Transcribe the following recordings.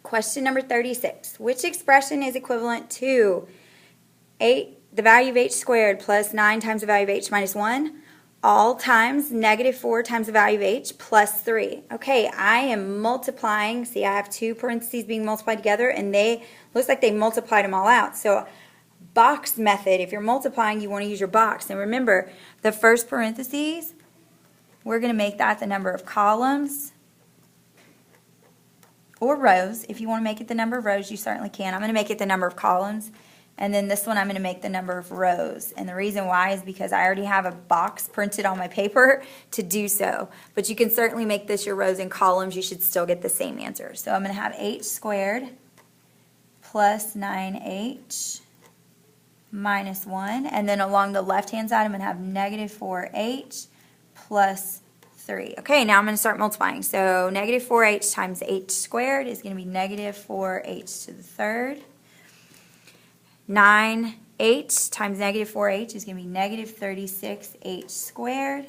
Question number 36. Which expression is equivalent to 8, the value of h squared plus 9 times the value of h minus 1, all times negative 4 times the value of h plus 3? Okay, I am multiplying. See, I have two parentheses being multiplied together, and looks like they multiplied them all out. So box method, if you're multiplying, you want to use your box. And remember, the first parentheses, we're going to make that the number of columns or rows. If you want to make it the number of rows, you certainly can. I'm going to make it the number of columns. And then this one I'm going to make the number of rows. And the reason why is because I already have a box printed on my paper to do so. But you can certainly make this your rows and columns. You should still get the same answer. So I'm going to have h squared plus 9h minus 1. And then along the left-hand side, I'm going to have negative 4h plus 3. Okay, now I'm going to start multiplying. So negative 4h times h squared is going to be negative 4h to the third. 9h times negative 4h is going to be negative 36h squared.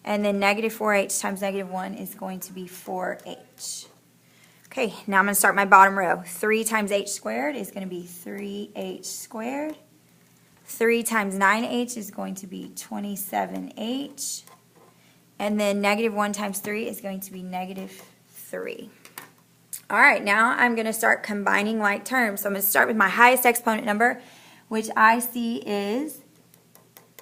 And then negative 4h times negative 1 is going to be 4h. Okay, now I'm going to start my bottom row. 3 times h squared is going to be 3h squared. 3 times 9h is going to be 27h. And then negative 1 times 3 is going to be negative 3. All right, now I'm going to start combining like terms. So I'm going to start with my highest exponent number, which I see is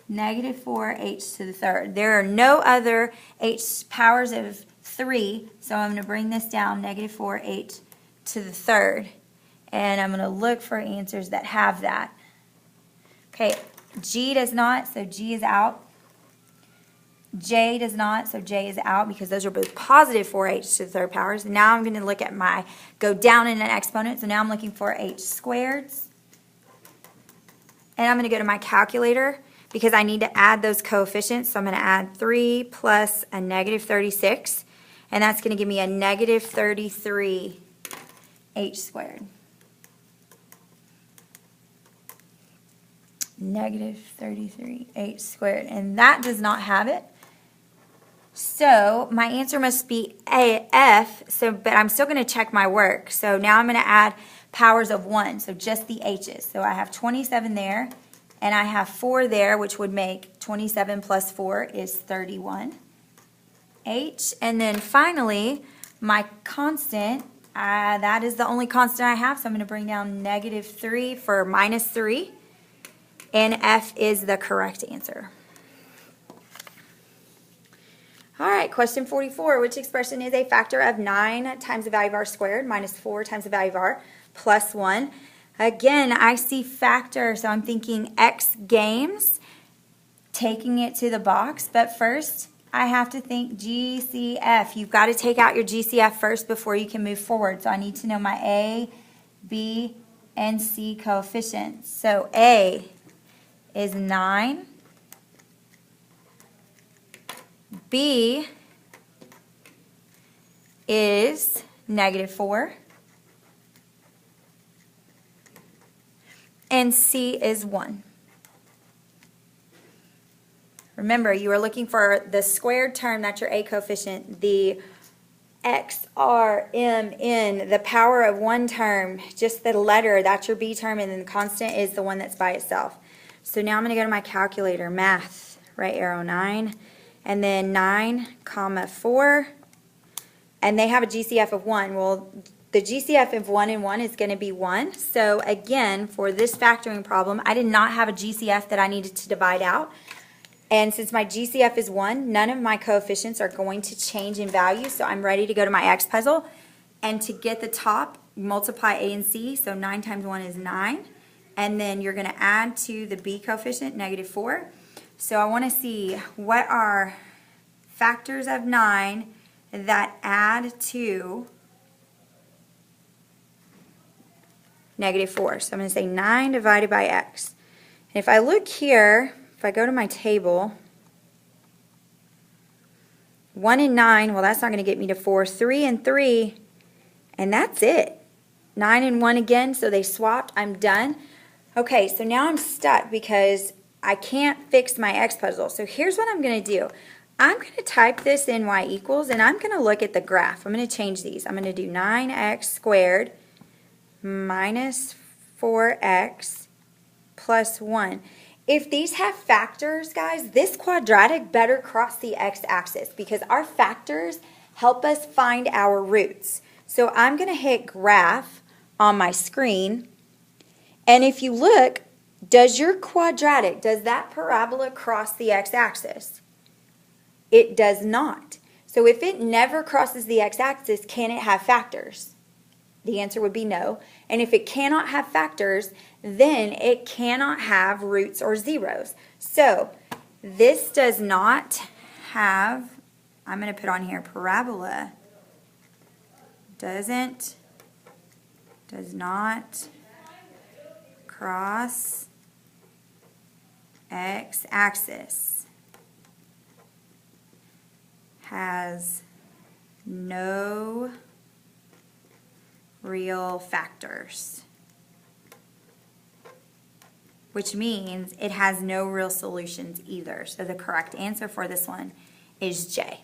negative 4h to the third. There are no other h powers of 3, so I'm going to bring this down, negative 4h to the third. And I'm going to look for answers that have that. Okay, G does not, so G is out. J does not, so J is out because those are both positive 4h to the third powers. Now I'm going to look at go down in an exponent. So now I'm looking for h squareds. And I'm going to go to my calculator because I need to add those coefficients. So I'm going to add 3 plus a negative 36. And that's going to give me a negative 33 h squared. Negative 33 h squared. And that does not have it. So my answer must be AF, but I'm still going to check my work. So now I'm going to add powers of 1, so just the h's. So I have 27 there, and I have 4 there, which would make 27 plus 4 is 31 h. And then finally, my constant, that is the only constant I have, so I'm going to bring down negative 3 for minus 3, and F is the correct answer. All right, question 44. Which expression is a factor of 9 times the value of r squared minus 4 times the value of r plus 1? Again, I see factor, so I'm thinking X games, taking it to the box. But first, I have to think GCF. You've got to take out your GCF first before you can move forward. So I need to know my A, B, and C coefficients. So A is 9. B is negative 4. And C is 1. Remember, you are looking for the squared term, that's your A coefficient, the X, R, M, N, the power of one term, just the letter, that's your B term, and then the constant is the one that's by itself. So now I'm going to go to my calculator, math, right arrow 9. And then 9, comma 4, and they have a GCF of 1. Well, the GCF of 1 and 1 is going to be 1. So again, for this factoring problem, I did not have a GCF that I needed to divide out. And since my GCF is 1, none of my coefficients are going to change in value. So I'm ready to go to my X puzzle. And to get the top, multiply A and C. So 9 times 1 is 9. And then you're going to add to the B coefficient, negative 4. So I want to see what are factors of 9 that add to negative 4. So I'm going to say 9 divided by x. And if I look here, if I go to my table, 1 and 9, well, that's not going to get me to 4. 3 and 3, and that's it. 9 and 1 again, so they swapped. I'm done. Okay, so now I'm stuck because I can't fix my X puzzle. So here's what I'm going to do. I'm going to type this in y equals, and I'm going to look at the graph. I'm going to change these. I'm going to do 9x squared minus 4x plus 1. If these have factors, guys, this quadratic better cross the x-axis because our factors help us find our roots. So I'm going to hit graph on my screen, and if you look, does your quadratic, does that parabola cross the x-axis? It does not. So if it never crosses the x-axis, can it have factors? The answer would be no. And if it cannot have factors, then it cannot have roots or zeros. So this does not have, I'm going to put on here, parabola does not cross x-axis, has no real factors, which means it has no real solutions either. So the correct answer for this one is J.